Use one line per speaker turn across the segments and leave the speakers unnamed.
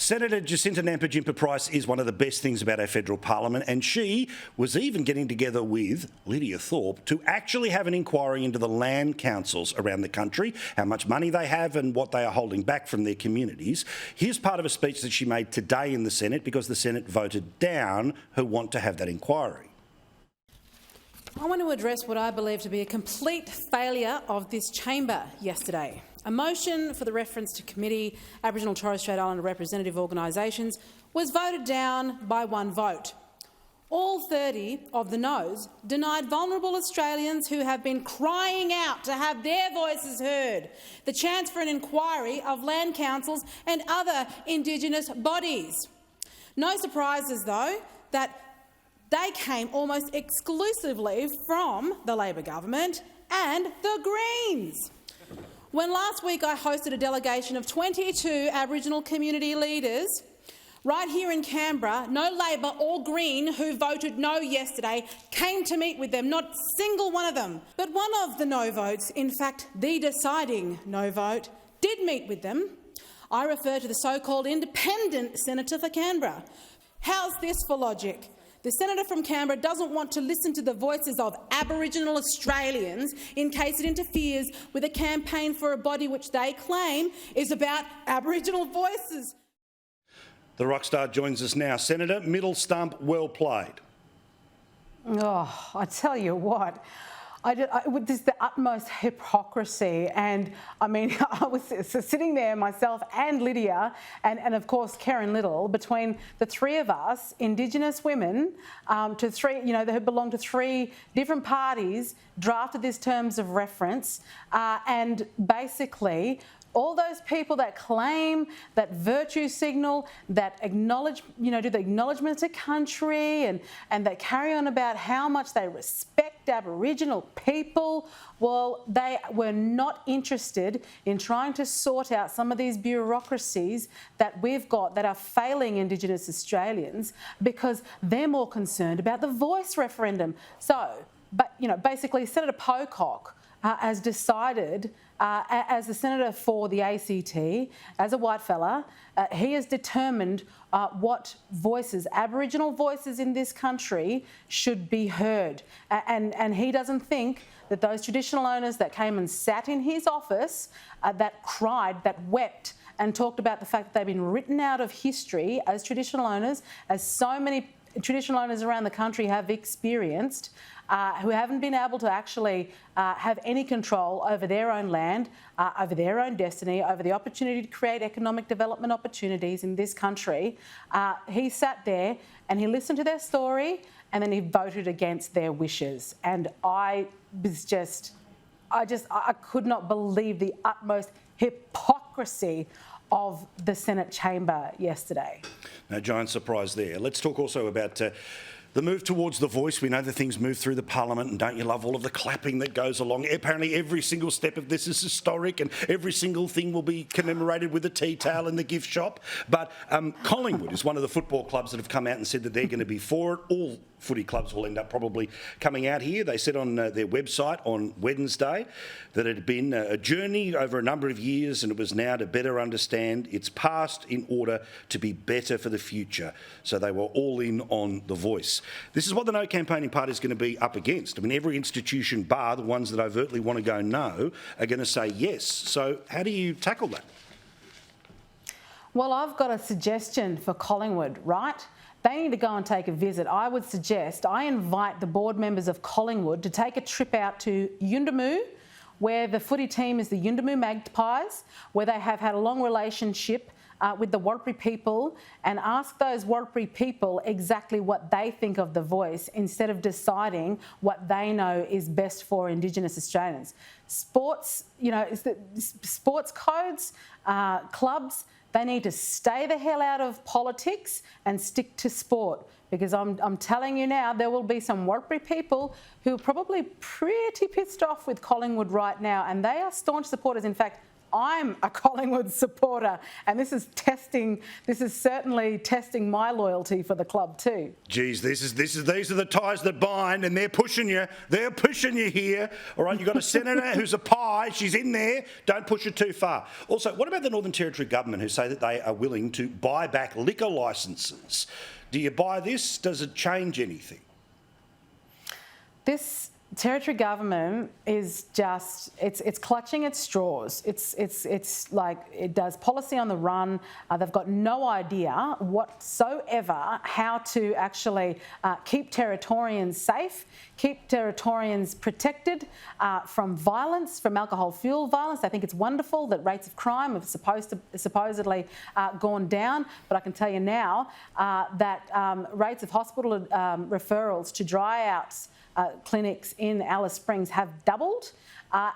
Senator Jacinta Price is one of the best things about our federal parliament, and she was even getting together with Lidia to actually have an inquiry into the land councils around the country, how much money they have and what they are holding back from their communities. Here's part of a speech that she made today in the Senate because the Senate voted down her want to have that inquiry.
I want to address what I believe to be a complete failure of this chamber yesterday. A motion for the reference to committee Aboriginal Torres Strait Islander representative organisations was voted down by one vote. All 30 of the noes denied vulnerable Australians who have been crying out to have their voices heard the chance for an inquiry of land councils and other Indigenous bodies. No surprises, though, that they came almost exclusively from the Labor government and the Greens. When last week I hosted a delegation of 22 Aboriginal community leaders right here in Canberra, no Labor or Green who voted no yesterday came to meet with them, not a single one of them. But one of the no votes, in fact the deciding no vote, did meet with them. I refer to the so-called independent senator for Canberra. How's this for logic? The senator from Canberra doesn't want to listen to the voices of Aboriginal Australians in case it interferes with a campaign for a body which they claim is about Aboriginal voices.
The rockstar joins us now. Senator, middle stump, well played.
Oh, I tell you what. There's the utmost hypocrisy, and I mean, I was sitting there myself and Lidia, and of course Kerrynne Liddle, between the three of us, Indigenous women, to three, who belong to three different parties, drafted these terms of reference, and basically all those people that claim, that virtue signal, that acknowledge, do the acknowledgement to country and that carry on about how much they respect Aboriginal people, well, they were not interested in trying to sort out some of these bureaucracies that we've got that are failing Indigenous Australians because they're more concerned about the voice referendum. So, basically Senator Pocock has decided, as the senator for the ACT, as a white fella, he has determined what voices, Aboriginal voices in this country, should be heard. And he doesn't think that those traditional owners that came and sat in his office, that cried, that wept, and talked about the fact that they've been written out of history as traditional owners, as so many traditional owners around the country have experienced, who haven't been able to actually have any control over their own land, over their own destiny, over the opportunity to create economic development opportunities in this country. He sat there and he listened to their story and then he voted against their wishes. And I could not believe the utmost hypocrisy of the Senate chamber yesterday.
No giant surprise there. Let's talk also about the move towards the voice. We know that things move through the parliament, and don't you love all of the clapping that goes along? Apparently every single step of this is historic and every single thing will be commemorated with a tea towel in the gift shop. But Collingwood is one of the football clubs that have come out and said that they're going to be for it. All footy clubs will end up probably coming out here. They said on their website on Wednesday that it had been a journey over a number of years and it was now to better understand its past in order to be better for the future. So they were all in on the voice. This is what the No Campaigning Party is going to be up against. I mean, every institution, bar the ones that overtly want to go no, are going to say yes. So how do you tackle that?
Well, I've got a suggestion for Collingwood, right? They need to go and take a visit. I would suggest, I invite the board members of Collingwood to take a trip out to Yuendumu, where the footy team is the Yuendumu Magpies, where they have had a long relationship with the Warlpiri people, and ask those Warlpiri people exactly what they think of the voice instead of deciding what they know is best for Indigenous Australians. Sports, sports codes, clubs, they need to stay the hell out of politics and stick to sport, because I'm telling you now, there will be some Warlpiri people who are probably pretty pissed off with Collingwood right now, and they are staunch supporters. In fact, I'm a Collingwood supporter, and this is certainly testing my loyalty for the club too.
Geez, these are the ties that bind, and they're pushing you. They're pushing you here. All right, you've got a senator who's a pie. She's in there. Don't push it too far. Also, what about the Northern Territory government who say that they are willing to buy back liquor licences? Do you buy this? Does it change anything?
This Territory government is just, it's clutching at straws. It's like it does policy on the run. They've got no idea whatsoever how to actually keep Territorians safe, keep Territorians protected from violence, from alcohol fuel violence. I think it's wonderful that rates of crime have supposedly gone down, but I can tell you now that rates of hospital referrals to dry outs clinics in Alice Springs have doubled,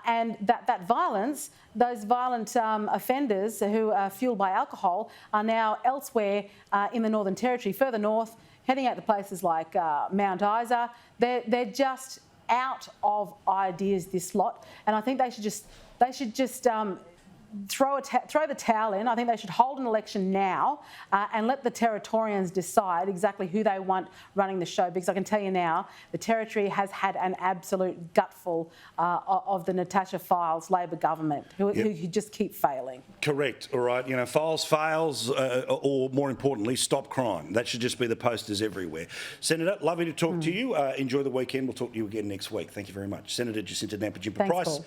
and that violence, those violent offenders who are fuelled by alcohol are now elsewhere in the Northern Territory, further north, heading out to places like Mount Isa. They're just out of ideas, this lot, and I think they should just throw the towel in. I think they should hold an election now and let the Territorians decide exactly who they want running the show, because I can tell you now, the Territory has had an absolute gutful of the Natasha Files Labor government, who just keep failing.
Correct. All right. You know, Files fails, or more importantly, stop crime. That should just be the posters everywhere. Senator, lovely to talk to you. Enjoy the weekend. We'll talk to you again next week. Thank you very much. Senator Jacinta Price.
Paul.